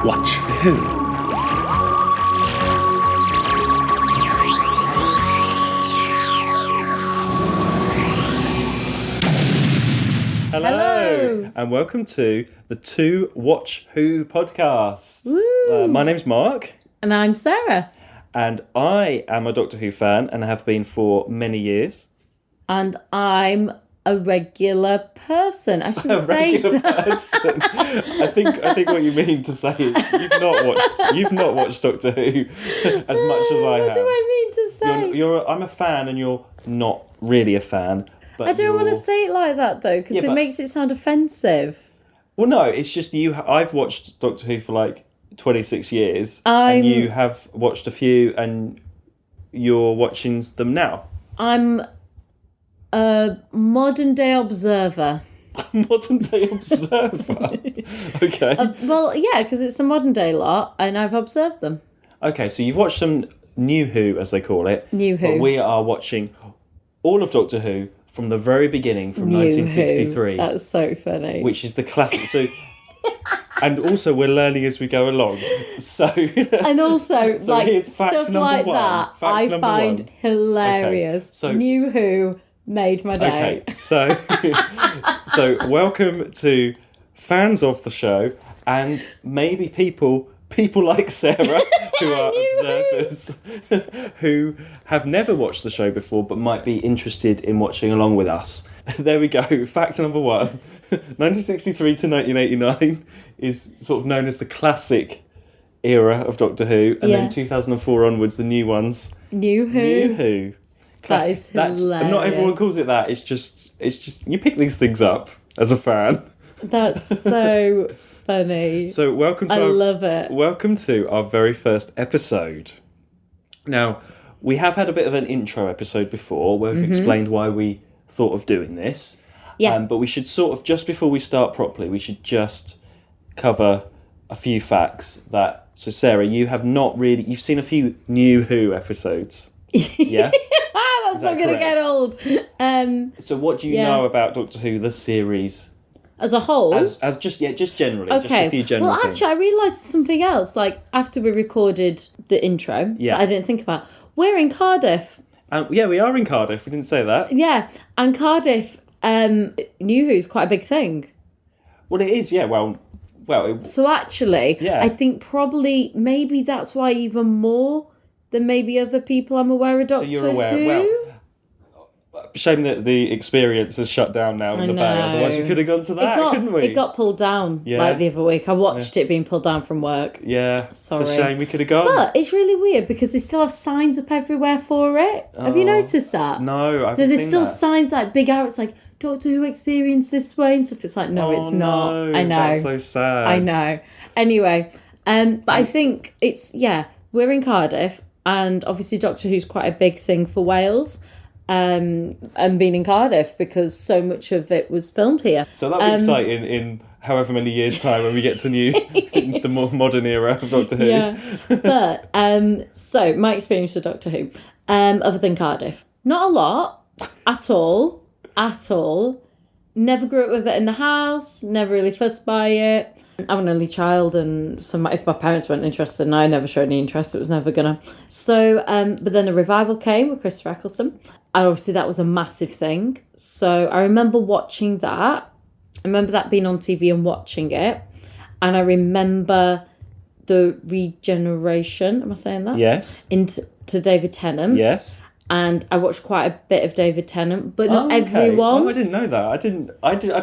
Watch Who? Hello, and welcome to the Two Watch Who podcast. My name's Mark. And I'm Sarah. And I am a Doctor Who fan and have been for many years. And I'm a regular person. I should say regular that. person. I think what you mean to say is you've not watched Doctor Who as much as I have. What do I mean to say? I'm a fan and you're not really a fan. But I don't want to say it like that though, because it makes it sound offensive. Well, no, it's just I've watched Doctor Who for like 26 years, and you have watched a few, and you're watching them now. I'm a modern day observer. Modern day observer? Okay. Well, yeah, because it's a modern day lot, and I've observed them. Okay, so you've watched some New Who, as they call it. New Who. But we are watching all of Doctor Who from the very beginning, from 1963. Who. That's so funny. Which is the classic. So, and also we're learning as we go along. So, and also so like here's fact stuff like one. that, Fact I find one. hilarious. Okay. So, New Who made my day. Okay, so welcome to fans of the show and maybe people like Sarah who are observers who have never watched the show before but might be interested in watching along with us. There we go. Fact number one. 1963 to 1989 is sort of known as the classic era of Doctor Who, and then 2004 onwards, the new ones. New Who. New Who. That is hilarious. Not everyone calls it that. It's just you pick these things up as a fan. That's so funny. So I love it. Welcome to our very first episode. Now, we have had a bit of an intro episode before where we've explained why we thought of doing this. Yeah. But we should sort of, just before we start properly, we should just cover a few facts that... So, Sarah, you've seen a few New Who episodes. Yeah? That's not going to get old. So what do you know about Doctor Who, the series? As a whole? As just generally, okay. just a few general things. Well, actually, I realised something else. Like, after we recorded the intro, that I didn't think about. We're in Cardiff. Yeah, we are in Cardiff. We didn't say that. Yeah, and Cardiff, New Who's quite a big thing. Well, it is, yeah. Well. So actually, I think probably maybe that's why even more than maybe other people I'm aware of Doctor Who. So you're aware. Well, shame that the Experience is shut down now in the Bay. Otherwise, we could have gone to that, couldn't we? It got pulled down like the other week. I watched it being pulled down from work. Yeah, sorry. It's a shame. We could have gone. But it's really weird because they still have signs up everywhere for it. Have you noticed that? No, I haven't seen that. There's still signs like big arrows like Doctor Who Experience this way and stuff. It's like, no, it's not. I know. That's so sad. I know. Anyway, but I think it's, we're in Cardiff. And obviously Doctor Who's quite a big thing for Wales, and being in Cardiff because so much of it was filmed here. So that'll be exciting in however many years' time when we get to the more modern era of Doctor Who. Yeah, but so my experience with Doctor Who, other than Cardiff, not a lot at all. Never grew up with it in the house. Never really fussed by it. I'm an only child, and so if my parents weren't interested and I never showed any interest, it was never gonna. So, but then a revival came with Christopher Eccleston, and obviously that was a massive thing. So I remember watching that. I remember that being on TV and watching it, and I remember the regeneration. Am I saying that? Yes. Into David Tennant. Yes. And I watched quite a bit of David Tennant, but not everyone. Oh, I didn't know that. I don't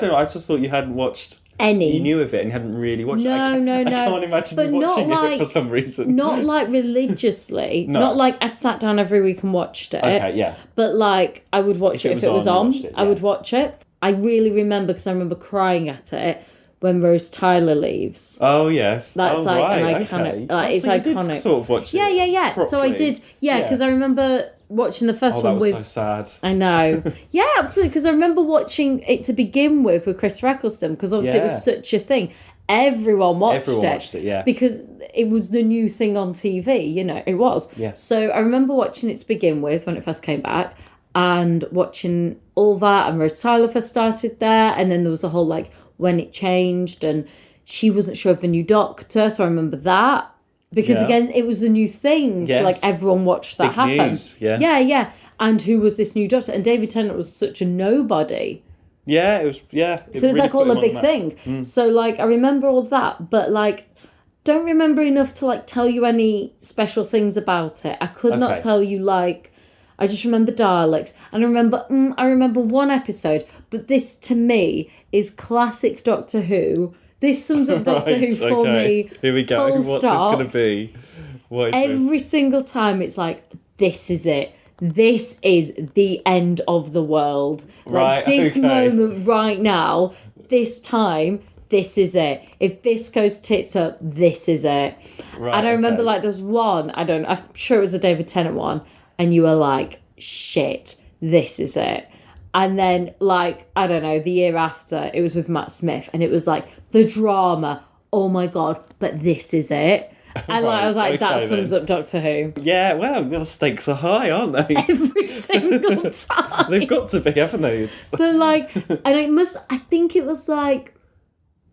know. I just thought you hadn't watched any. You knew of it and you hadn't really watched it. No. I can't imagine you watching it for some reason. Not like religiously. No. Not like I sat down every week and watched it. Okay, yeah. But like I would watch it if it was on. I would watch it. I really remember because I remember crying at it when Rose Tyler leaves. Oh yes, that's an iconic. Like it's iconic. Did sort of watch it. Yeah. Properly. So I did. Yeah, because I remember watching the first one with. That was so sad. I know. Yeah, absolutely. Because I remember watching it to begin with Christopher Eccleston because obviously it was such a thing. Everyone watched it. Yeah. Because it was the new thing on TV. You know, it was. Yeah. So I remember watching it to begin with when it first came back, and watching all that, and Rose Tyler first started there, and then there was a whole like when it changed, and she wasn't sure of the new Doctor, so I remember that. Because, Yeah. again, it was a new thing. So, like, Yes. everyone watched that Big happen. news, yeah. Yeah. And who was this new Doctor? And David Tennant was such a nobody. Yeah, it was. Yeah. So it's really like put all him a on the big map. thing. So like I remember all that, but like don't remember enough to like tell you any special things about it. I could not Okay. tell you like I just remember Daleks and I remember one episode, but this to me is classic Doctor Who. This sums up Doctor Who for me. Here we go. Full What's stop. this going to be? What is Every single time it's like, this is it. This is the end of the world. Like Right, this okay. moment right now, this time, this is it. If this goes tits up, this is it. Right, and I remember okay. like there's one, I'm sure it was a David Tennant one, and you were like, shit, this is it. And then like, I don't know, the year after, it was with Matt Smith, and it was like, the drama, oh my God, but this is it. And like, I was like, that okay sums up Doctor Who. Yeah, well, the stakes are high, aren't they? Every single time. They've got to be, haven't they? But like, and I think it was like,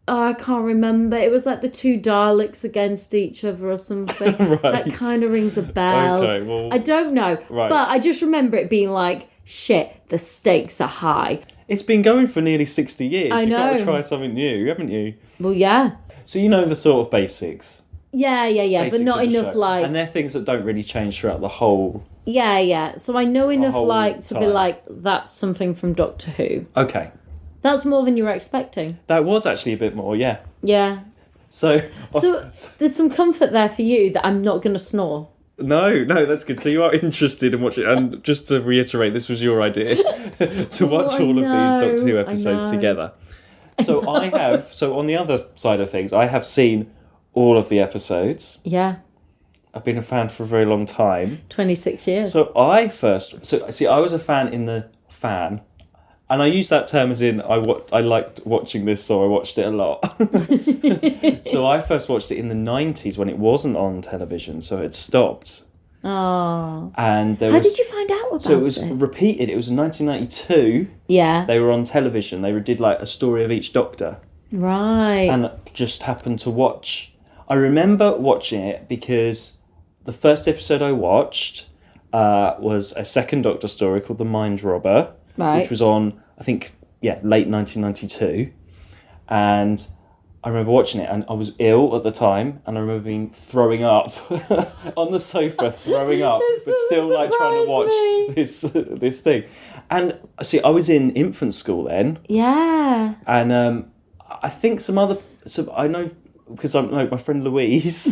oh, I can't remember. It was like the two Daleks against each other or something. Right. That kind of rings a bell. Okay, well, I don't know. Right. But I just remember it being like, shit, the stakes are high. It's been going for nearly 60 years. I You've got know. to try something new, haven't you? Well, yeah. So you know the sort of basics. Yeah, but basics not of the enough show. like... And they're things that don't really change throughout the whole... Yeah. So I know enough whole like to be time. like, that's something from Doctor Who. Okay. That's more than you were expecting. That was actually a bit more, yeah. Yeah. So There's some comfort there for you that I'm not going to snore. No, that's good. So you are interested in watching, and just to reiterate, this was your idea to watch I all of these know, Doctor Who I episodes know. together. So so on the other side of things, I have seen all of the episodes. Yeah. I've been a fan for a very long time. 26 years. So I was a fan in the fan, and I use that term as in I liked watching this, so I watched it a lot. So I first watched it in the 90s when it wasn't on television, so it stopped. Oh. And How did you find out about it? So it was repeated. It was in 1992. Yeah. They were on television. They did like a story of each Doctor, Right. and just happened to watch. I remember watching it because the first episode I watched was a second Doctor story called The Mind Robber, Right. which was on, I think, late 1992. And I remember watching it, and I was ill at the time, and I remember throwing up on the sofa, throwing up, This but still like trying to watch surprised me. this thing. And see, I was in infant school then, Yeah. and I think I know because I know my friend Louise,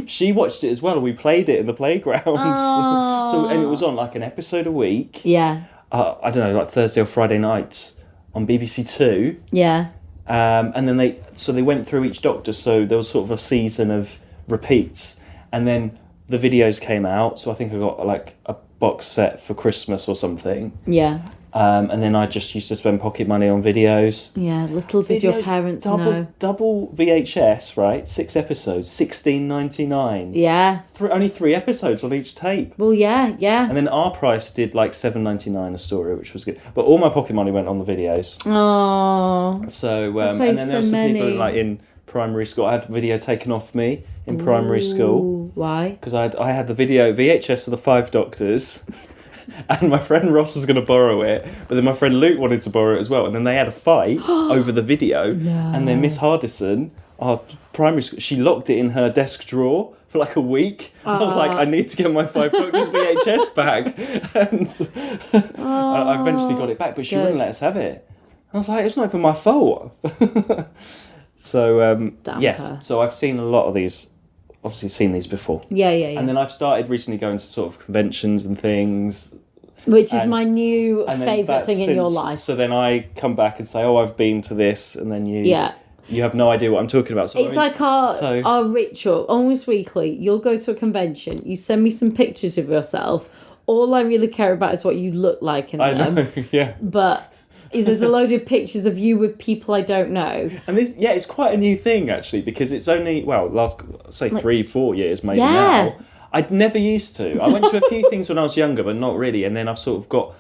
she watched it as well, and we played it in the playground. And it was on like an episode a week. Yeah. I don't know, like Thursday or Friday nights on BBC Two. Yeah. And then they went through each Doctor, so there was sort of a season of repeats, and then the videos came out. So I think I got like a box set for Christmas or something. Yeah. And then I just used to spend pocket money on videos. Yeah. Little did your Videos, parents know. Double VHS, right? 6 episodes, $16.99. Yeah. Only 3 episodes on each tape. Well, yeah. And then our price did like $7.99 a story, which was good. But all my pocket money went on the videos. Oh. So That's why and then there were so some people many. like in primary school. I had video taken off me in primary school Ooh, why? because I had the video VHS of the 5 Doctors. And my friend Ross was going to borrow it, but then my friend Luke wanted to borrow it as well. And then they had a fight over the video. And then Miss Hardison, our primary school, she locked it in her desk drawer for like a week. I was like, I need to get my 5 Doctors VHS back. And I eventually got it back, but she wouldn't let us have it. I was like, it's not even my fault. So, Damn yes. her. So I've seen a lot of these. Obviously seen these before. Yeah. And then I've started recently going to sort of conventions and things. Which is my new And then favourite that's thing in your since- life. So then I come back and say, I've been to this, and then you have no idea what I'm talking about. So It's like our ritual, almost weekly. You'll go to a convention, you send me some pictures of yourself. All I really care about is what you look like in I them. know, yeah. But there's a load of pictures of you with people I don't know. And this, it's quite a new thing actually, because it's only, last, say 3-4 years maybe Yeah. now. I'd never used to. I went to a few things when I was younger, but not really. And then I've sort of got...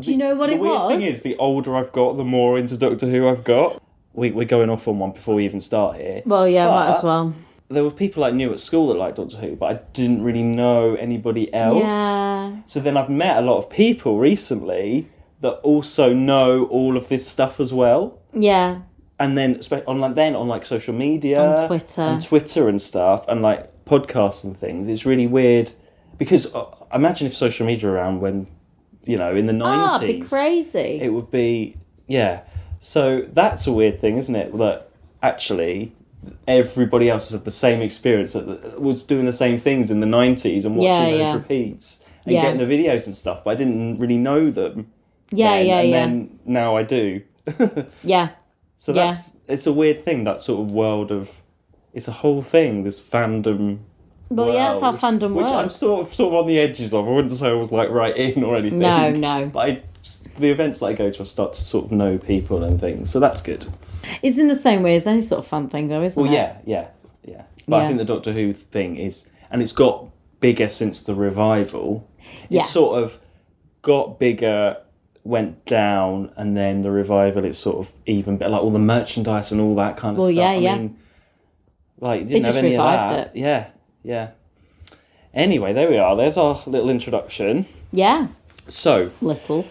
Do you know what the it weird was? thing is, the older I've got, the more into Doctor Who I've got. we're going off on one before we even start here. Well, yeah, might as But well. There were people I knew at school that liked Doctor Who, but I didn't really know anybody else. Yeah. So then I've met a lot of people recently that also know all of this stuff as well. Yeah. And then on like social media, On Twitter and stuff, and like podcasts and things. It's really weird because imagine if social media around when, in the 90s. It'd be crazy. It would be, yeah. So that's a weird thing, isn't it? That actually everybody else has had the same experience, that was doing the same things in the 90s and watching those repeats and getting the videos and stuff, but I didn't really know them. Then now I do. Yeah. So it's a weird thing, that sort of world of, it's a whole thing, this fandom. Well, that's how fandom which works. I'm sort of on the edges of. I wouldn't say I was like right in or anything. No. But the events that I go to, I start to sort of know people and things, so that's good. It's in the same way as any sort of fun thing, though, isn't it? Well, yeah. But I think the Doctor Who thing is, and it's got bigger since the revival. Yeah. It's sort of got bigger, went down, and then the revival, it's sort of even better, like all the merchandise and all that kind of stuff. Yeah. I mean, like, didn't have any of that. It. Yeah. Anyway, there we are. There's our little introduction. Yeah. So. Little.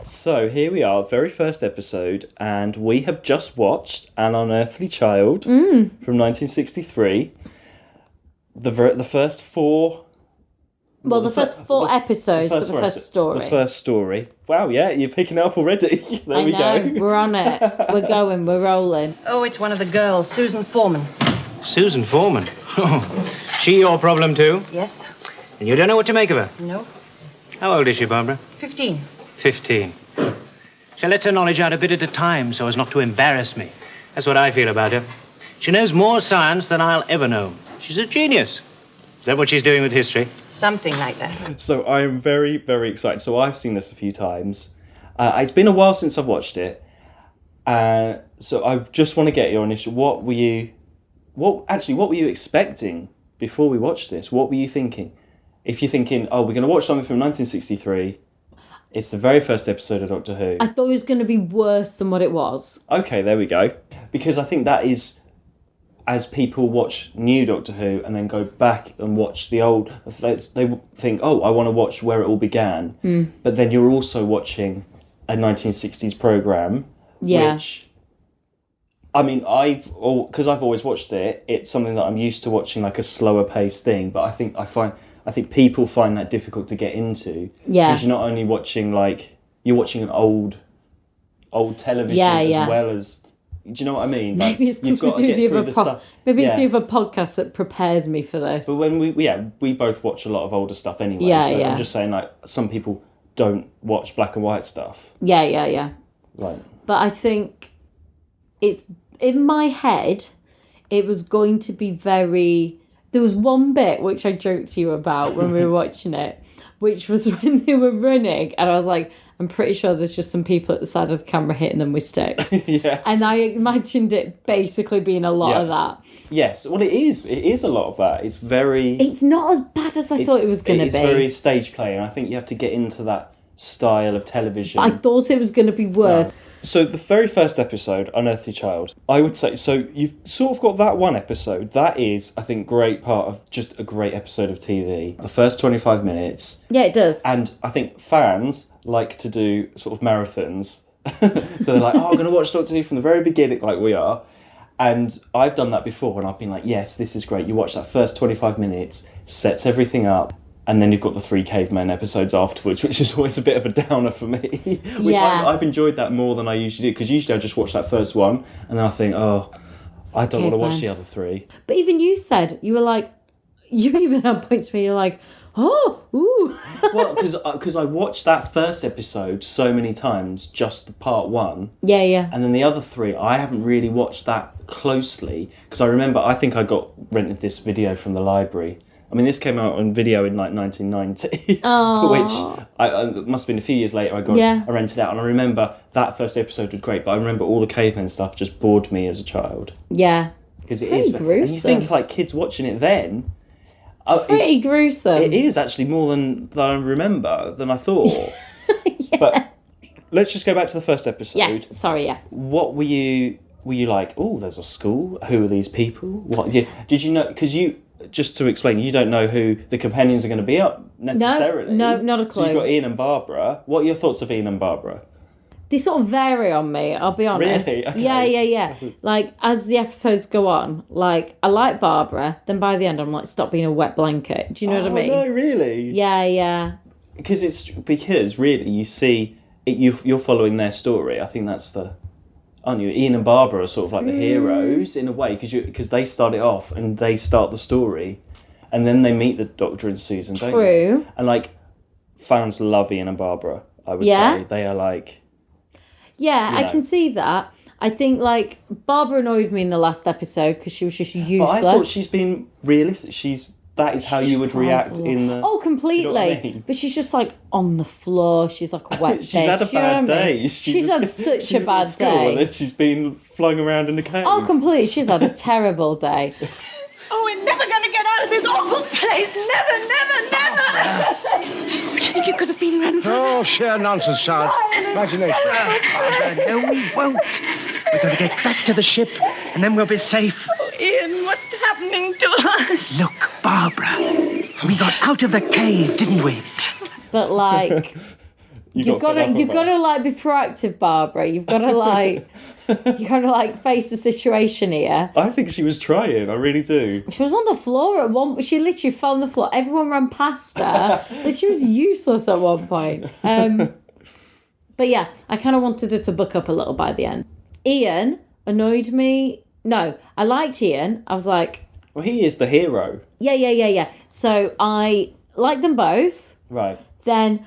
So here we are, very first episode, and we have just watched An Unearthly Child from 1963. The first four. Well, the first four episodes, but the first story. The first story. Wow, yeah, you're picking it up already. There we go. We're on it. We're going. We're rolling. Oh, it's one of the girls, Susan Foreman. Susan Foreman? She your problem too? Yes? And you don't know what to make of her? No? How old is she, Barbara? 15. 15. She lets her knowledge out a bit at a time so as not to embarrass me. That's what I feel about her. She knows more science than I'll ever know. She's a genius. Is that what she's doing with history? Something like that. So I am very, very excited. So I've seen this a few times. It's been a while since I've watched it. So I just want to get your initial... What were you expecting before we watched this? What were you thinking? If you're thinking, we're going to watch something from 1963... It's the very first episode of Doctor Who. I thought it was going to be worse than what it was. Okay, there we go. Because I think that is, as people watch new Doctor Who and then go back and watch the old, they think, I want to watch where it all began. But then you're also watching a 1960s programme, which, I mean, because I've always watched it, it's something that I'm used to watching, like a slower paced thing, but I think people find that difficult to get into. Yeah. Because you're not only watching, you're watching an old television as well as... Do you know what I mean? Maybe it's because we do the other stuff. Maybe it's the other podcast that prepares me for this. But when we both watch a lot of older stuff anyway. So I'm just saying, some people don't watch black and white stuff. Yeah. Right. But I think it's... In my head, it was going to be very... There was one bit which I joked to you about when we were watching it, which was when they were running, and I was like, I'm pretty sure there's just some people at the side of the camera hitting them with sticks. Yeah. And I imagined it basically being a lot of that. Yes, well, it is. It is a lot of that. It's very... It's not as bad as I thought it was going to be. It's very stage play, and I think you have to get into that style of television. I thought it was going to be worse. No. So the very first episode, Unearthly Child, I would say, so you've sort of got that one episode. That is, I think, great part of just a great episode of TV. The first 25 minutes. Yeah, it does. And I think fans like to do sort of marathons. So they're like, I'm going to watch Doctor Who from the very beginning, like we are. And I've done that before, and I've been like, yes, this is great. You watch that first 25 minutes, sets everything up, and then you've got the 3 cavemen episodes afterwards, which is always a bit of a downer for me. Which I've enjoyed that more than I usually do, because usually I just watch that first one, and then I think, I don't want to watch the other 3. But even you said, you were like, you even had points where you're like, ooh. Well, because I watched that first episode so many times, just the part 1. Yeah. And then the other 3, I haven't really watched that closely, because I think I rented this video from the library. I mean, this came out on video in 1990, which it must have been a few years later. I rented it out, and I remember that first episode was great, but I remember all the cavemen stuff just bored me as a child. Yeah, because it is gruesome. And you think kids watching it then, pretty gruesome. It is actually more than I remember than I thought. But let's just go back to the first episode. Yes, sorry, yeah. What were you like, oh, there's a school? Who are these people? What? Yeah, did you know, because just to explain, you don't know who the companions are going to be up necessarily. No, not a clue. So you've got Ian and Barbara. What are your thoughts of Ian and Barbara? They sort of vary on me, I'll be honest. Really? Okay. Yeah. Like, as the episodes go on, like, I like Barbara, then by the end I'm like, stop being a wet blanket. Do you know what I mean? No, really? Yeah. Because really, you see, you're following their story. I think that's aren't you? Ian and Barbara are sort of like the heroes in a way, because they start it off and they start the story, and then they meet the Doctor and Susan, don't they? True. And like, fans love Ian and Barbara, I would say. They are like... Yeah, I can see that. I think, like, Barbara annoyed me in the last episode because she was just useless. But I thought she's been realistic. That is how you would react in the... Oh, completely. Do you know what I mean? But she's just, like, on the floor. She's, like, a wet She's had a bad day. She's had such a bad school, day. And then she's been flung around in the cave. Oh, completely. She's had a terrible day. Oh, we're never going to get out of this awful place. Never. What do you think you could have been, Grandfather? Oh, sheer nonsense, child. Imagination. No, we won't. We're going to get back to the ship, and then we'll be safe. Oh, Ian, what's happening to us? Look, Barbara, we got out of the cave, didn't we? But, like... You've got to like be proactive, Barbara. You've got to like face the situation here. I think she was trying. I really do. She was on the floor at one. She literally fell on the floor. Everyone ran past her. But she was useless at one point. But yeah, I kind of wanted her to buck up a little by the end. Ian annoyed me. No, I liked Ian. I was like, well, he is the hero. Yeah. So I like them both. Right. Then.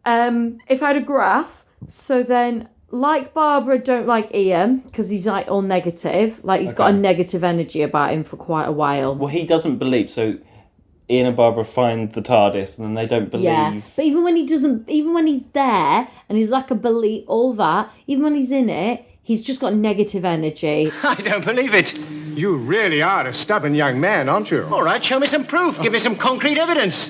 If I had a graph, so then, like Barbara, don't like Ian, because he's, like, all negative. Like, he's got a negative energy about him for quite a while. Well, he doesn't believe, so Ian and Barbara find the TARDIS, and then they don't believe. Yeah, but even when he's there, and he's like a belief, all that, even when he's in it, he's just got negative energy. I don't believe it. You really are a stubborn young man, aren't you? All right, show me some proof. Give me some concrete evidence.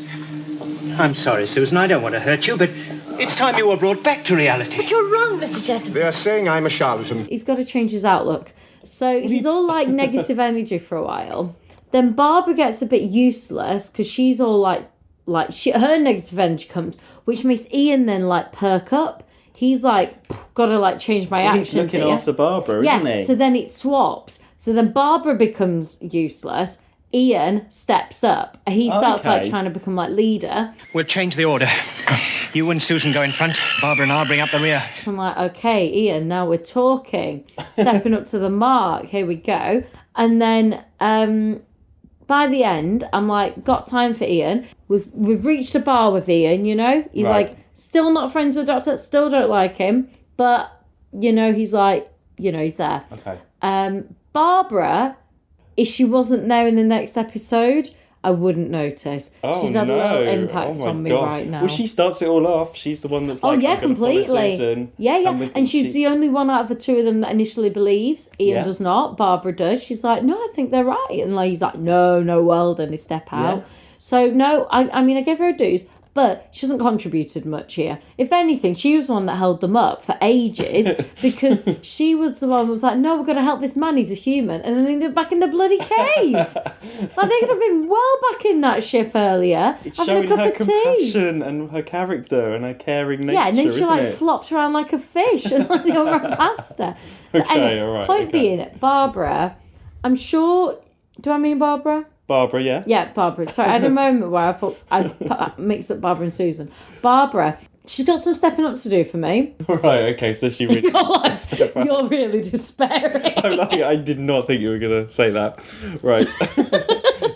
I'm sorry, Susan, I don't want to hurt you, but it's time you were brought back to reality. But you're wrong, Mr. Chesterton. They're saying I'm a charlatan. He's got to change his outlook. So he's all like negative energy for a while. Then Barbara gets a bit useless because she's all like her negative energy comes, which makes Ian then like perk up. He's like, got to like change my actions. He's looking after Barbara, isn't he? So then it swaps. So then Barbara becomes useless. Ian steps up. He starts like trying to become like leader. We'll change the order. You and Susan go in front. Barbara and I'll bring up the rear. So I'm like, okay, Ian, now we're talking. Stepping up to the mark. Here we go. And then by the end, I'm like, got time for Ian. We've reached a bar with Ian, you know? He's like, still not friends with the Doctor, still don't like him. But, you know, he's like, you know, he's there. Okay. Barbara... If she wasn't there in the next episode, I wouldn't notice. She's had a little impact on me right now. Well, she starts it all off. She's the one that's like, I'm completely. Follow Susan. Yeah. And she's the only one out of the two of them that initially believes. Ian does not. Barbara does. She's like, no, I think they're right. And like, he's like, no, well done. They step out. Yeah. So, no, I mean, I give her a dues. But she hasn't contributed much here. If anything, she was the one that held them up for ages because she was the one who was like, no, we're going to help this man. He's a human. And then they ended up back in the bloody cave. Like, they could have been well back in that ship earlier. It's having showing a cup her of tea. compassion and her character and her caring nature, yeah, and then she like it? flopped around like a fish and like, they all ran past her. So, point being, Barbara, I'm sure... Do I mean Barbara? Barbara, yeah. Yeah, Barbara. Sorry, I had a moment where I thought I mixed up Barbara and Susan. Barbara, she's got some stepping up to do for me. Right, okay, so she really You're really despairing. I did not think you were going to say that. Right.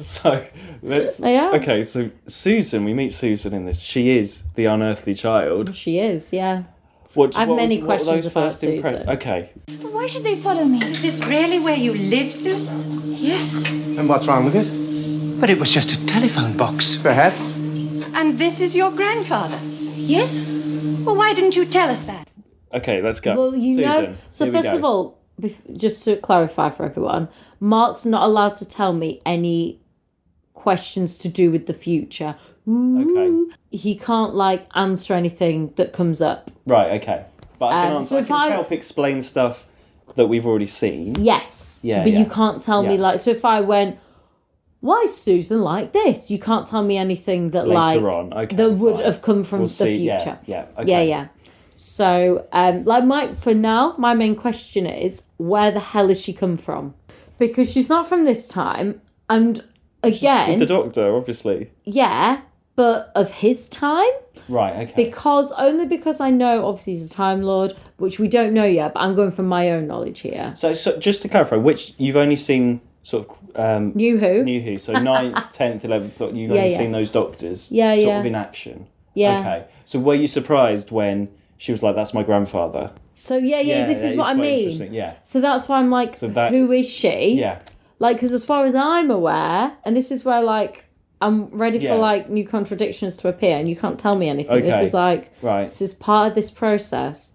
So, let's... Yeah. Okay, so Susan, we meet Susan in this. She is the unearthly child. She is, yeah. I have many questions about Susan. Okay. But why should they follow me? Is this really where you live, Susan? Yes. And what's wrong with it? But it was just a telephone box. Perhaps. And this is your grandfather? Yes. Well, why didn't you tell us that? Okay, let's go. Well, you Susan, know... So first of all, just to clarify for everyone, Mark's not allowed to tell me any questions to do with the future. Okay. He can't, like, answer anything that comes up. Right, okay. But I can, So I if can I- help explain stuff that we've already seen. Yes. Yeah, But yeah. you can't tell me, Yeah. like, so if I went, why is Susan like this? You can't tell me anything that, Later on, okay, that would fine. have come from We'll the see, yeah, future. yeah, Yeah, okay. yeah. So, for now, my main question is, where the hell has she come from? Because she's not from this time, and again, With the Doctor, obviously. yeah, but of his time? Right, okay. Because I know, obviously, he's a Time Lord, which we don't know yet, but I'm going from my own knowledge here. So just to clarify, which you've only seen sort of New Who? New Who, so 9th, 10th, 11th, you've Yeah, only yeah. seen those Doctors Yeah, sort yeah. of in action. Yeah. Okay. So were you surprised when she was like, that's my grandfather? So, yeah, this that is what I quite mean. interesting, yeah. So that's why I'm like, So that- who is she? Yeah. Like, because as far as I'm aware, and this is where, like, I'm ready Yeah. for, like, new contradictions to appear, and you can't tell me anything. This Okay. is, like, Right. this is part of this process.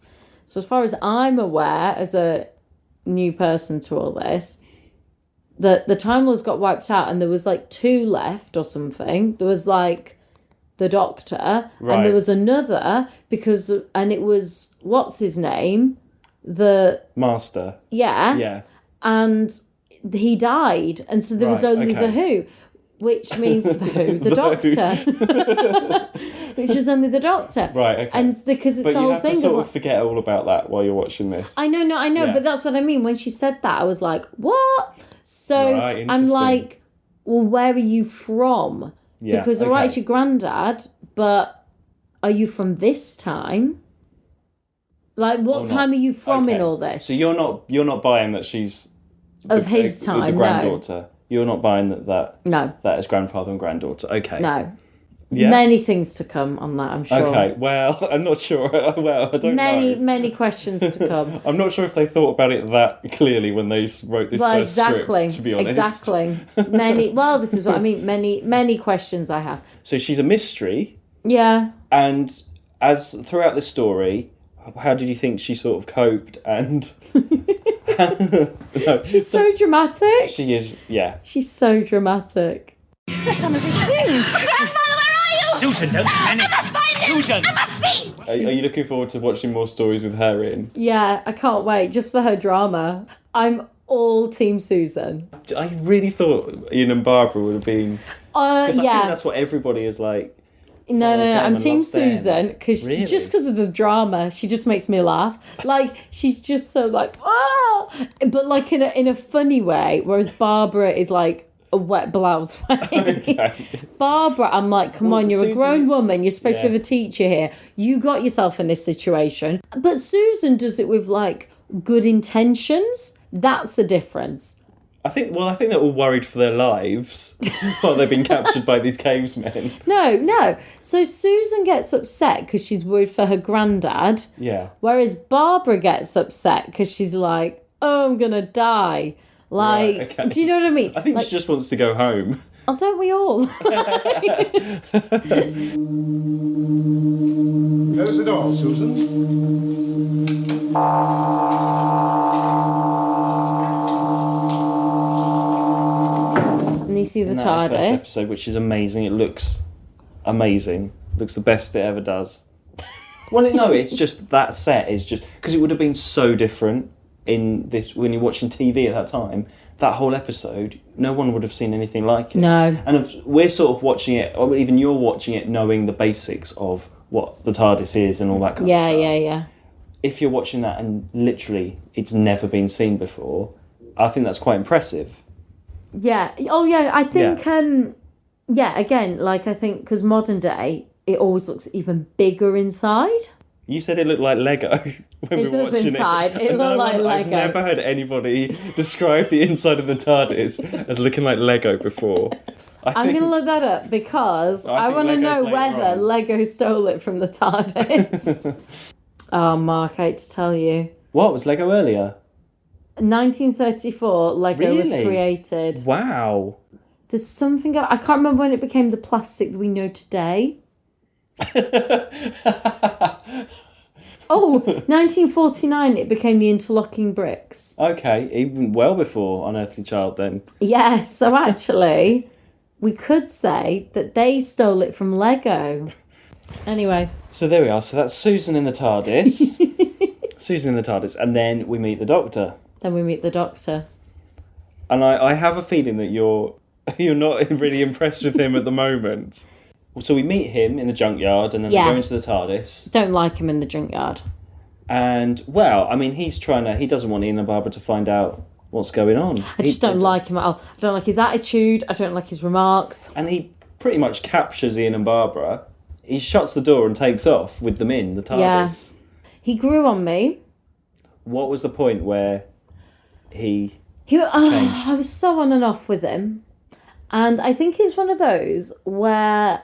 So as far as I'm aware, as a new person to all this, the Time Lords got wiped out, and there was, like, 2 left or something. There was, like, the Doctor, and Right. there was another, and it was, what's his name? Master. Yeah. Yeah. And he died, and so there was Right, only the okay. Who, which means the Who, the The Doctor, which is only the Doctor, Right, okay. And because it's But the you whole have thing to sort of of forget all about that while you're watching this. I know, Yeah. but that's what I mean. When she said that, I was like, what? So Right, I'm interesting. like, well, where are you from? Yeah, Because all right, okay. it's your granddad, but are you from this time? Like, what Or not. time are you from in Okay. all this? So you're not buying that she's Of his the time, no. granddaughter. You're not buying that No, that is grandfather and granddaughter. Okay. no. Yeah. Many things to come on that, I'm sure. Okay. Well, I'm not sure. Well, I don't know. Many questions to come. I'm not sure if they thought about it that clearly when they wrote this Well, first exactly. script. To be honest. Exactly. This is what I mean. Many questions I have. So she's a mystery, Yeah. and as throughout the story, how did you think she sort of coped? And No, She's so dramatic. she is. Yeah. She's so dramatic. Some of his things. Grandmother, where are you? Susan, don't panic. I must find him. Susan! I must see. Are you looking forward to watching more stories with her in? Yeah, I can't wait. Just for her drama. I'm all Team Susan. I really thought Ian and Barbara would have been. Because I think Yeah. that's what everybody is like. No, follows them I'm and Team loves them. Susan because Really? just because of the drama, she just makes me laugh. Like she's just so like, ah, but like in a funny way. Whereas Barbara is like a wet blouse way. Okay. Barbara, I'm like, come Well, on, you're Susan- a grown woman. You're supposed to Yeah. be the teacher here. You got yourself in this situation. But Susan does it with like good intentions. That's the difference. I think they're all worried for their lives while they've been captured by these cavemen. No. So Susan gets upset because she's worried for her granddad. Yeah. Whereas Barbara gets upset because she's like, oh, I'm going to die. Like, Right, okay. do you know what I mean? I think like, she just wants to go home. oh, don't we all? Close the door, Susan. And you see the In that first TARDIS. episode, which is amazing. It looks amazing. Looks the best it ever does. Well, no, it's just that set is just because it would have been so different in this when you're watching TV at that time. That whole episode, no one would have seen anything like it. No. And we're sort of watching it, or even you're watching it, knowing the basics of what the TARDIS is and all that kind of stuff. Yeah. If you're watching that and literally it's never been seen before, I think that's quite impressive. Yeah. Oh, yeah. I think, again, like I think because modern day, it always looks even bigger inside. You said it looked like Lego when It we were does watching inside. it. It And looked like I've Lego. never heard anybody describe the inside of the TARDIS as looking like Lego before. I'm going to look that up because I I think want to Lego's know later whether on. Lego stole it from the TARDIS. Oh, Mark, I hate to tell you. What, was Lego earlier? 1934, Lego was Really? created. Wow. There's something... I can't remember when it became the plastic that we know today. Oh, 1949, it became the interlocking bricks. Okay, even well before Unearthly Child then. Yes, so actually, we could say that they stole it from Lego. Anyway, So there we are. So that's Susan in the TARDIS. Susan in the TARDIS, and then we meet the Doctor. Then we meet the Doctor. And I have a feeling that you're not really impressed with him at the moment. So we meet him in the junkyard, and then they go into the TARDIS. Don't like him in the junkyard. And, well, I mean, he doesn't want Ian and Barbara to find out what's going on. I just don't like him at all. I don't like his attitude. I don't like his remarks. And he pretty much captures Ian and Barbara. He shuts the door and takes off with them in the TARDIS. Yeah. He grew on me. What was the point where he I was so on and off with him. And I think he's one of those where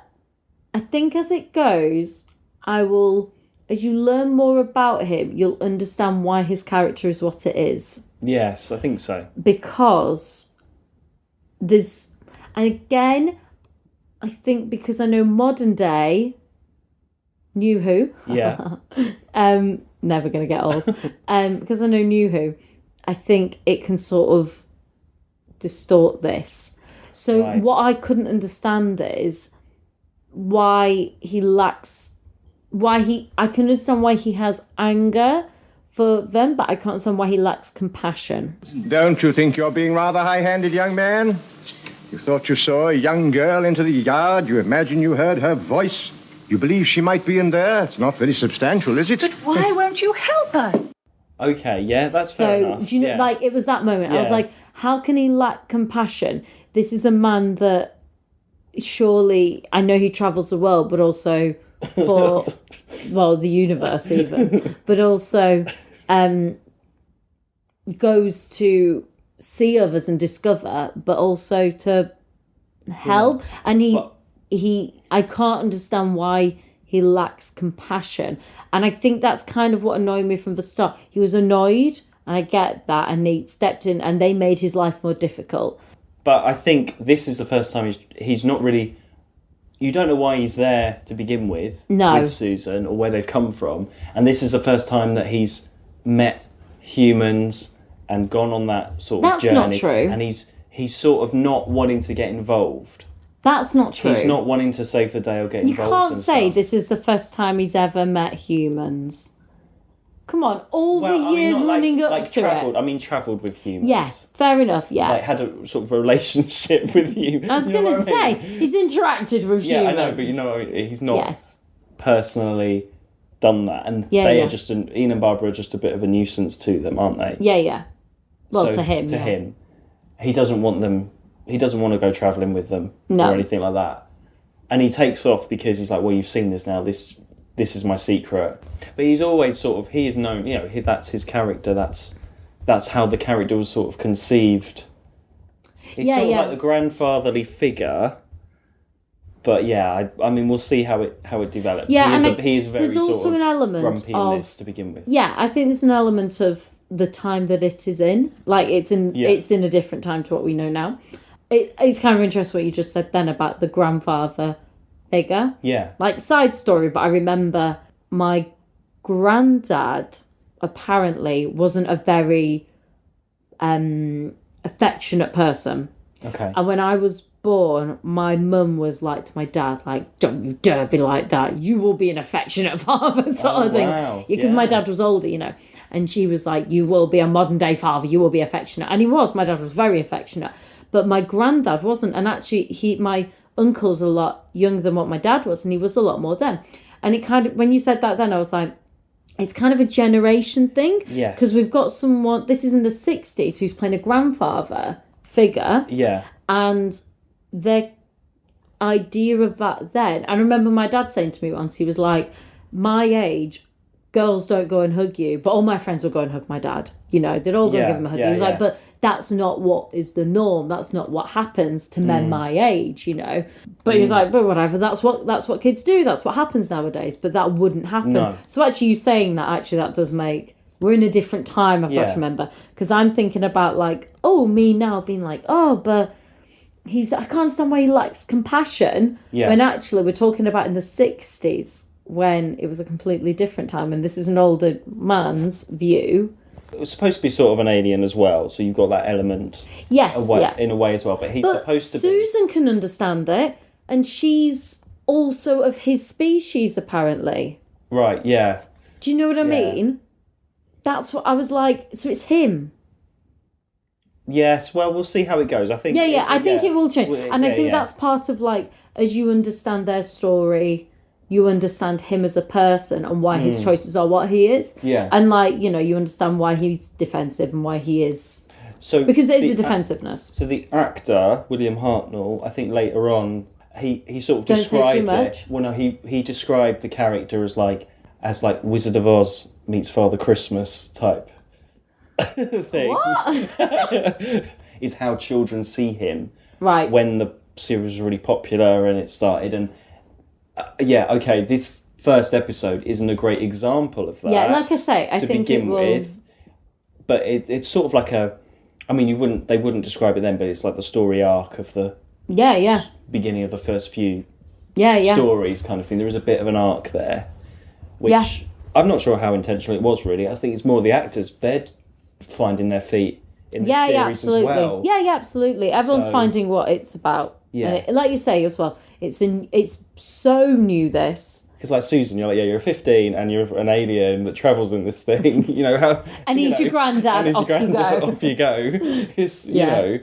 I think as it goes, as you learn more about him, you'll understand why his character is what it is. Yes, I think so. Because and again, I think because I know modern day New Who. Yeah. Never going to get old. Because I know New Who, I think it can sort of distort this. So what I couldn't understand is why he lacks... I can understand why he has anger for them, but I can't understand why he lacks compassion. Don't you think you're being rather high-handed, young man? You thought you saw a young girl into the yard. You imagine you heard her voice. You believe she might be in there. It's not very substantial, is it? But why won't you help us? Okay, yeah, that's fair enough. So, do you know, like, it was that moment. I was Yeah. like, how can he lack compassion? This is a man that surely, I know he travels the world, but also for, well, the universe even, but also goes to see others and discover, but also to help. And I can't understand why he lacks compassion. And I think that's kind of what annoyed me from the start. He was annoyed, and I get that, and they stepped in and they made his life more difficult. But I think this is the first time he's not really... You don't know why he's there to begin with Susan, or where they've come from. And this is the first time that he's met humans and gone on that sort of journey. That's not true. And he's sort of not wanting to get involved. That's not true. He's not wanting to save the day or get You involved. can't and say stuff. this is the first time he's ever met humans. Come on, all Well, the I mean, years not running up like to travelled. it. I mean, travelled with humans. Yeah, fair enough, yeah. Like, had a sort of relationship with humans. I was going to say, he's interacted with Yeah, humans. I know, but you know, he's not Yes. personally done that. And they are just, Ian and Barbara are just a bit of a nuisance to them, aren't they? Yeah, yeah. Well, So, to him. To yeah. him. He doesn't want to go travelling with them No. or anything like that. And he takes off because he's like, well, you've seen this now. This is my secret. But he's always he is known, that's his character. That's how the character was sort of conceived. He's sort of like the grandfatherly figure. But yeah, I mean, we'll see how it develops. Yeah, he is very there's also sort of an element grumpy in this to begin with. Yeah, I think there's an element of the time that it is in. Like, it's in a different time to what we know now. It's kind of interesting what you just said then about the grandfather figure. Yeah. Like, side story, but I remember my granddad apparently wasn't a very affectionate person. Okay. And when I was born, my mum was like to my dad, like, don't you dare be like that. You will be an affectionate father, sort of thing. Wow. Because my dad was older, And she was like, you will be a modern day father. You will be affectionate. And he was. My dad was very affectionate. But my granddad wasn't. And actually, my uncle's a lot younger than what my dad was. And he was a lot more then. And it kind of, when you said that then, I was like, it's kind of a generation thing. Yes. Because we've got someone, this is in the 60s, who's playing a grandfather figure. Yeah. And their idea of that then, I remember my dad saying to me once, he was like, my age, girls don't go and hug you, but all my friends will go and hug my dad. They'd all go and give him a hug. He was like, but that's not what is the norm. That's not what happens to men my age, But he was like, but whatever, that's what kids do. That's what happens nowadays. But that wouldn't happen. No. So actually you saying that, that does make, we're in a different time, I've got to remember. Because I'm thinking about like, me now being like, but I can't understand why he lacks compassion. Yeah. When actually we're talking about in the 60s when it was a completely different time. And this is an older man's view. It was supposed to be sort of an alien as well, so you've got that element in a way as well. But he's supposed to Susan can understand it, and she's also of his species, apparently. Right, yeah. Do you know what I mean? that's what I was like. So it's him. Yes, well, we'll see how it goes. I think. Yeah. I think it will change, and I think yeah. that's part of like as you understand their story, you understand him as a person and why his choices are what he is. Yeah. And like you understand why he's defensive and why he is. So because there's a defensiveness. So the actor William Hartnell, I think later on, he sort of Don't described say too much. it. Well, no, he described the character as like Wizard of Oz meets Father Christmas type thing. What? Is how children see him. Right. When the series was really popular and it started, and this first episode isn't a great example of that. Yeah, like I say, I think begin it will. with, but it's sort of like a. I mean, they wouldn't describe it then, but it's like the story arc of the beginning of the first few stories kind of thing. There is a bit of an arc there, which I'm not sure how intentional it was really. I think it's more the actors, they're finding their feet in the series absolutely. as well. Yeah, absolutely. Everyone's finding what it's about. Yeah. And like you say as well, it's so new this. Because like Susan, you're like, you're 15 and you're an alien that travels in this thing, how... And he's your granddad, and off you go. Off you go. It's, you know...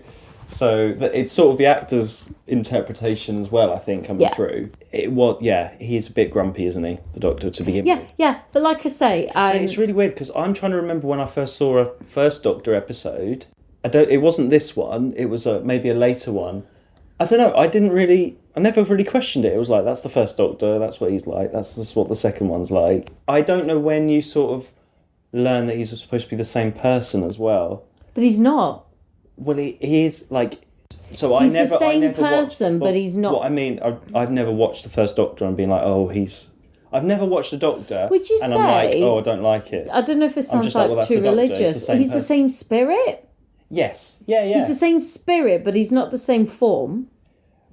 So it's sort of the actor's interpretation as well, I think, coming through. He's a bit grumpy, isn't he, the Doctor, to begin with? Yeah, but like I say... It's really weird, because I'm trying to remember when I first saw a first Doctor episode. It wasn't this one, it was maybe a later one. I don't know, I never really questioned it. It was like, that's the first Doctor, that's what he's like, that's just what the second one's like. I don't know when you sort of learn that he's supposed to be the same person as well. But he's not. Well, he is, like... So he's I the same never person, but he's not... What I mean, I've never watched the first Doctor and been like, oh, he's... I've never watched the Doctor, Would you and say... I'm like, oh, I don't like it. I don't know if it sounds like, well, that's too the Doctor, religious. He's the same spirit? Yes, yeah. He's the same spirit, but he's not the same form.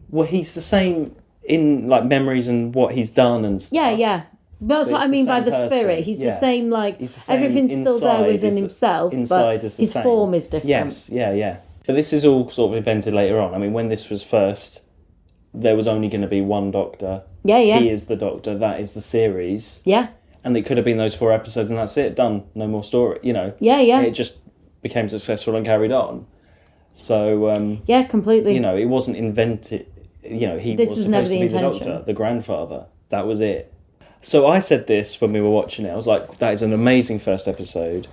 Well, he's the same in, like, memories and what he's done and stuff. Yeah. That's what I mean by the person. spirit. He's the same, like, He's the same everything's still there within is the- himself, inside but is the his same. form is different. Yes, yeah. But this is all sort of invented later on. I mean, when this was first, there was only going to be one Doctor. Yeah. He is the Doctor. That is the series. Yeah. And it could have been those 4 episodes and that's it. Done. No more story, Yeah. It just became successful and carried on. So... yeah, completely. it wasn't invented... he This was was supposed never to the be the intention. Doctor, the grandfather. That was it. So I said this when we were watching it. I was like, that is an amazing first episode.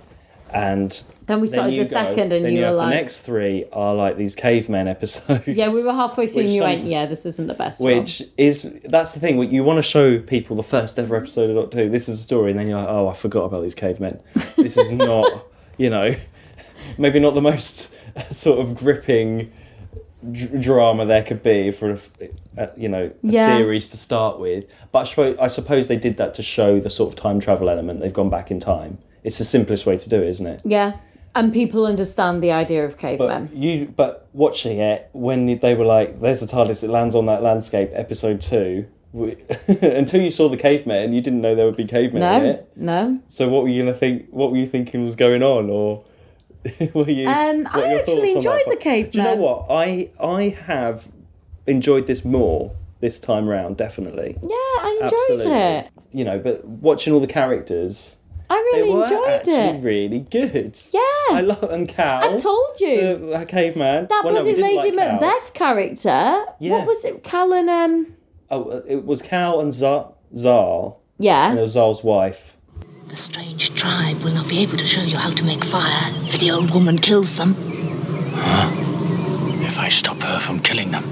And... Then we started the second and then you were have like... the next 3 are like these cavemen episodes. Yeah, we were halfway through and you went, sometimes- this isn't the best one. Which is... That's the thing. You want to show people the first ever episode of Doctor Who. This is a story. And then you're like, oh, I forgot about these cavemen. This is not, maybe not the most sort of gripping drama there could be for a series to start with. But I suppose they did that to show the sort of time travel element. They've gone back in time. It's the simplest way to do it, isn't it? Yeah. And people understand the idea of cavemen. But watching it, when they were like, there's a TARDIS, it lands on that landscape, episode 2, until you saw the cavemen, you didn't know there would be cavemen in it. No. So what were you going to think, what were you thinking was going on, or were you... I actually enjoyed the cavemen. Do you know what? I have enjoyed this more this time round, definitely. Yeah, I enjoyed it. But watching all the characters... I really enjoyed actually it. really good. Yeah. I love and Cal. I told you. The caveman. That bloody we didn't Lady like Cal. Macbeth character. Yeah. What was it? Cal and Oh, it was Cal and Zal. Yeah. And it was Zal's wife. The strange tribe will not be able to show you how to make fire if the old woman kills them. If I stop her from killing them,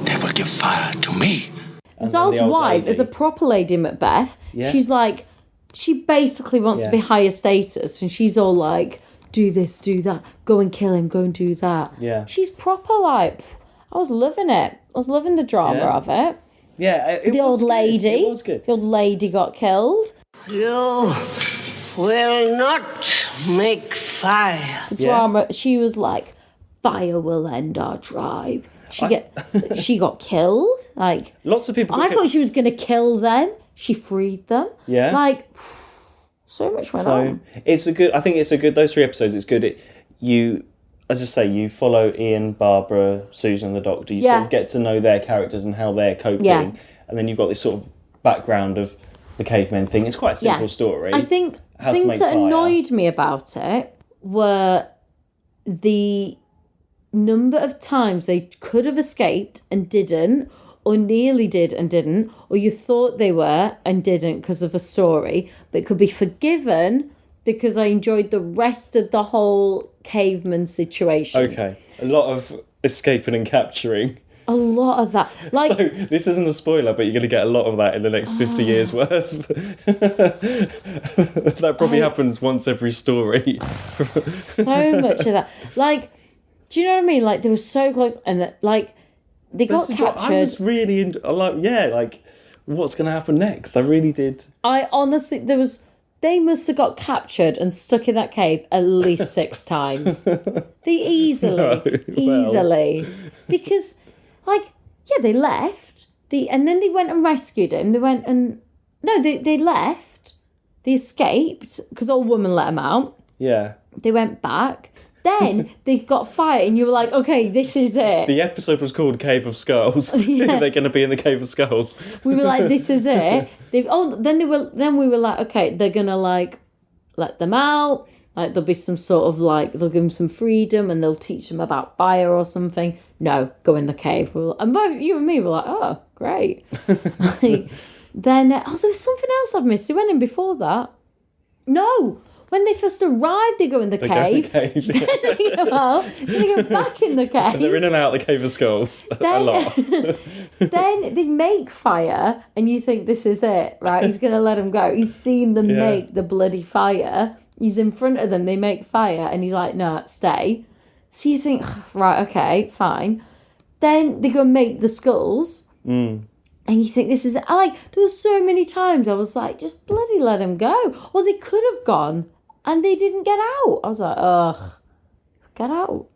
they will give fire to me. And Zal's the old wife lady. is a proper Lady Macbeth. Yeah. She's like, she basically wants to be higher status, and she's all like, do this, do that, go and kill him, go and do that. Yeah. She's proper like, I was loving it. I was loving the drama of it. Yeah, The old lady. It was good. The old lady got killed. You will not make fire. The drama, she was like, fire will end our tribe. She got killed. Like, Lots of people... I thought she was going to kill them. She freed them. Yeah. Like, so much went on. It's a good... I think it's a good... Those 3 episodes, it's good. As I say, you follow Ian, Barbara, Susan and the Doctor. You sort of get to know their characters and how they're coping. Yeah. And then you've got this sort of background of the cavemen thing. It's quite a simple story. I think how to Things make that fire. annoyed me about it were the number of times they could have escaped and didn't, or nearly did and didn't, or you thought they were and didn't because of a story, but could be forgiven because I enjoyed the rest of the whole caveman situation. Okay, a lot of escaping and capturing. A lot of that. Like, So this isn't a spoiler, but you're going to get a lot of that in the next 50 years worth. That probably happens once every story. so much of that. Like, do you know what I mean? Like, they were so close, and that, like, they got captured. I was really like, what's going to happen next? I really did. I honestly, they must have got captured and stuck in that cave at least 6 times. Easily. Because, like, yeah, they left. And then they went and rescued him. They left. They escaped because old woman let them out. Yeah. They went back. Then they got fired, and you were like, okay, this is it. The episode was called Cave of Skulls. Yeah. They're going to be in the Cave of Skulls. We were like, this is it. Then we were like, okay, they're gonna like let them out. Like there'll be some sort of like they'll give them some freedom and they'll teach them about fire or something. No, go in the cave. And both you and me were like, oh, great. Then there was something else I've missed. They went in before that. No. When they first arrived, they go in the cave. Then they go back in the cave. And they're in and out of the Cave of Skulls a lot. Then they make fire, and you think this is it, right? He's going to let them go. He's seen them make the bloody fire. He's in front of them. They make fire, and he's like, no, stay. So you think, right, okay, fine. Then they go make the skulls. And you think this is it. There were so many times I was like, just bloody let him go. Or they could have gone and they didn't get out. I was like, ugh, get out.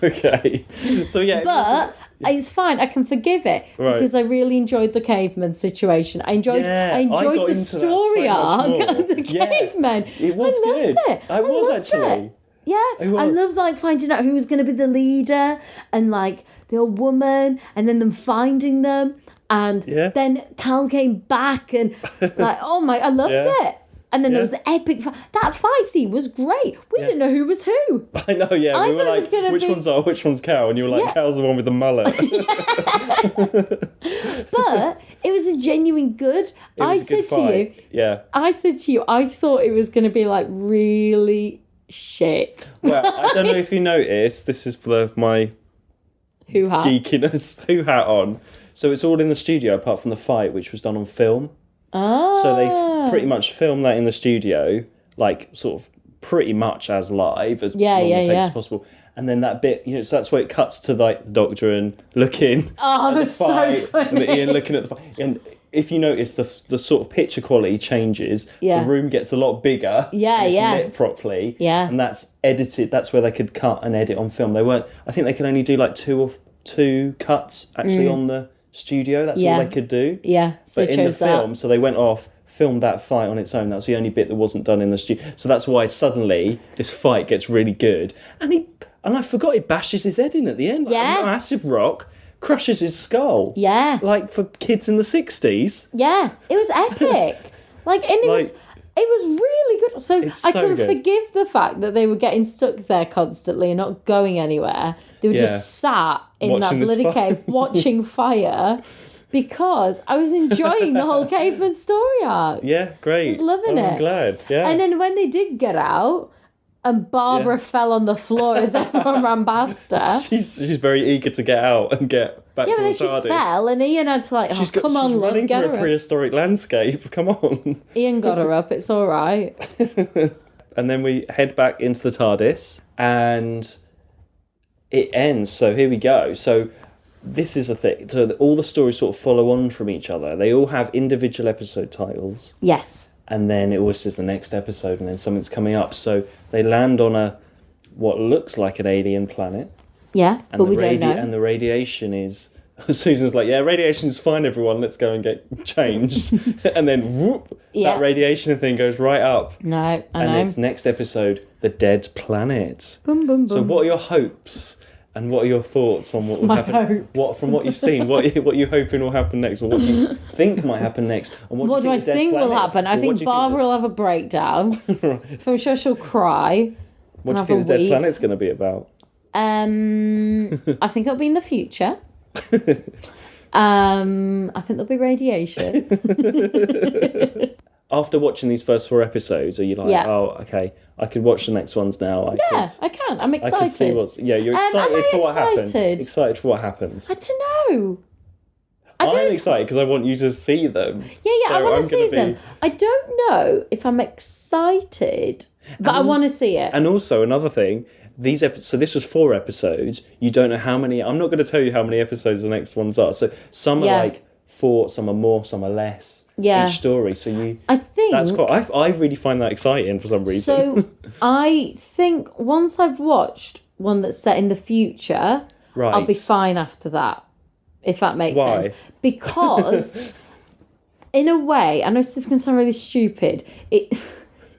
Okay. So yeah. But it's fine. I can forgive it because I really enjoyed the caveman situation. I enjoyed the story arc of the cavemen. It was good. I was actually. Yeah, I loved finding out who was going to be the leader and the old woman, and then them finding them, and then Cal came back and I loved it. And then there was the epic that fight scene was great. We didn't know who was who. I know, yeah. We were like, which one's Cal? And you were like, Cal's the one with the mullet. But it was a genuine good. I said to you, I thought it was going to be really shit. Well, I don't know if you noticed, this is my geekiness hat on. So it's all in the studio apart from the fight, which was done on film. Oh. So they pretty much filmed that in the studio, sort of pretty much as live as long as as possible. And then that bit, so that's where it cuts to the doctor and looking. Oh, that's so funny. And Ian looking at the fight. And if you notice, the sort of picture quality changes. Yeah. The room gets a lot bigger. Yeah, it's lit properly. Yeah. And that's edited. That's where they could cut and edit on film. I think they could only do two cuts actually on the studio. That's all they could do. Yeah. So but in the film, so they went off, filmed that fight on its own. That was the only bit that wasn't done in the studio. So that's why suddenly this fight gets really good. And I forgot he bashes his head in at the end. Yeah. An acid rock crushes his skull. Yeah. For kids in the 60s. Yeah. It was epic. It was really good. So I can forgive the fact that they were getting stuck there constantly and not going anywhere. They were just sat in that bloody cave watching fire because I was enjoying the whole caveman story arc. Yeah, great. I was loving it. I'm glad, yeah. And then when they did get out and Barbara fell on the floor as everyone ran past her. She's very eager to get out and get back to the TARDIS. Yeah, but then she fell and Ian had to come on, she's love, running get through her a prehistoric landscape. Come on. Ian got her up. It's all right. And then we head back into the TARDIS and it ends. So here we go. So this is a thing. So all the stories sort of follow on from each other. They all have individual episode titles. Yes. And then it always says the next episode and then something's coming up. So they land on what looks like an alien planet. Yeah, and but we don't know. And the radiation is... Susan's like, radiation's fine, everyone. Let's go and get changed. And then, whoop, that radiation thing goes right up. No, I know. And it's next episode, the dead planet. Boom, boom, boom. So what are your hopes And what are your thoughts on what will My happen? hopes. What from what you've seen? What are you hoping will happen next, or what do you think might happen next? And What do I the Dead think will Planet- happen? I or what think do you Barbara will have a breakdown. I'm sure she'll cry. What do you have think a the Dead weep. Planet's going to be about? I think it'll be in the future. I think there'll be radiation. After watching these first 4 episodes, are you like, Yeah. oh, okay, I could watch the next ones now? I can. I'm I excited. can see what's... Yeah, you're excited am I for what happens. excited? Excited for what happens. I don't know. I'm excited because I want you to see them. Yeah, So I want I'm to see gonna them. I don't know if I'm excited, but I want to see it. And also, another thing, so this was 4 episodes. You don't know how many... I'm not going to tell you how many episodes the next ones are. So some are like 4, some are more, some are less. Yeah. Each story. So I think... That's cool. I really find that exciting for some reason. So I think once I've watched one that's set in the future, right. I'll be fine after that, if that makes Why? sense. Because, in a way, I know this is going to sound really stupid,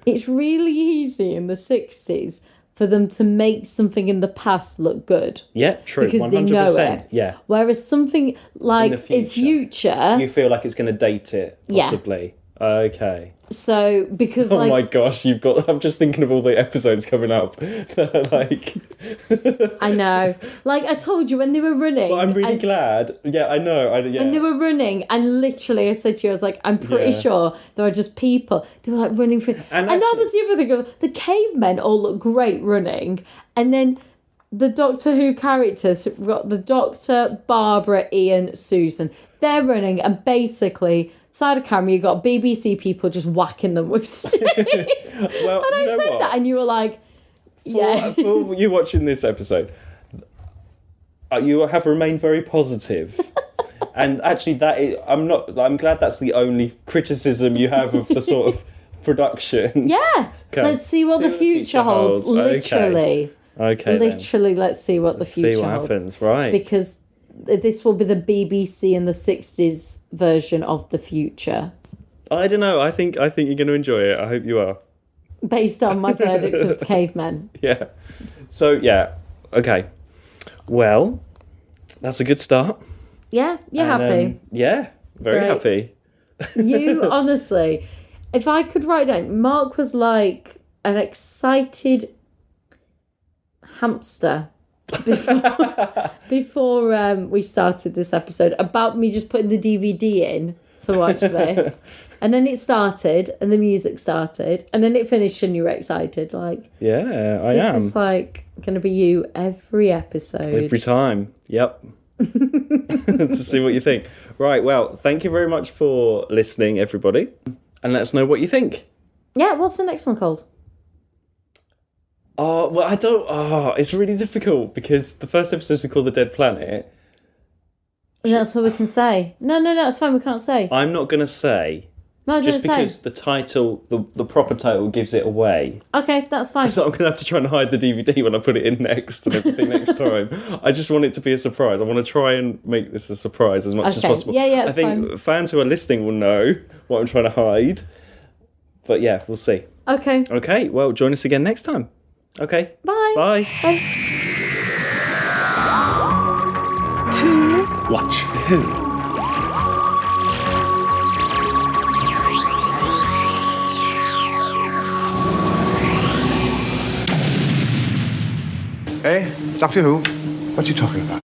it's really easy in the 60s for them to make something in the past look good. Yeah, true. Because 100%. they know it. Yeah. Whereas something like in future... You feel like it's going to date it, possibly. Yeah. Okay. So, because oh my gosh, I'm just thinking of all the episodes coming up. Like... I know. Like I told you when they were running. But I'm really glad. Yeah, I know. And they were running, and literally I said to you, I was like, I'm pretty sure there are just people. They were like running through. And that was the other thing. The cavemen all look great running. And then the Doctor Who characters, we've got the Doctor, Barbara, Ian, Susan. They're running, and basically... side of camera, you got BBC people just whacking them with sticks. Well, and I said that, and you were like, "Yeah." For you watching this episode, you have remained very positive, and actually, I'm glad that's the only criticism you have of the sort of production. Yeah. Okay. Let's see what the future holds. Literally. Okay. Literally, let's see what the future holds. See what happens, right? Because this will be the BBC in the 60s version of the future. I don't know. I think you're going to enjoy it. I hope you are. Based on my verdict of the cavemen. Yeah. So, yeah. Okay. Well, that's a good start. Yeah, you're happy. Yeah, very Great. happy. You, honestly, if I could write down, Mark was like an excited hamster before we started this episode about me just putting the DVD in to watch this. And then it started, and the music started, and then it finished, and you were excited. Like, yeah, I am. This is like going to be you every episode. Every time. Yep. To see what you think. Right, well, thank you very much for listening, everybody. And let us know what you think. Yeah, what's the next one called? Oh, well, I don't... Oh, it's really difficult because the first episode is called The Dead Planet. And that's what we can say. No, it's fine, we can't say. I'm not going to say. No, just because the title, the proper title gives it away. Okay, that's fine. So I'm going to have to try and hide the DVD when I put it in next and everything next time. I just want it to be a surprise. I want to try and make this a surprise as much as possible. Yeah, I think fans who are listening will know what I'm trying to hide. But yeah, we'll see. Okay. Okay, well, join us again next time. Okay. Bye. Bye. Bye. To watch who? Hey, Doctor Who? What are you talking about?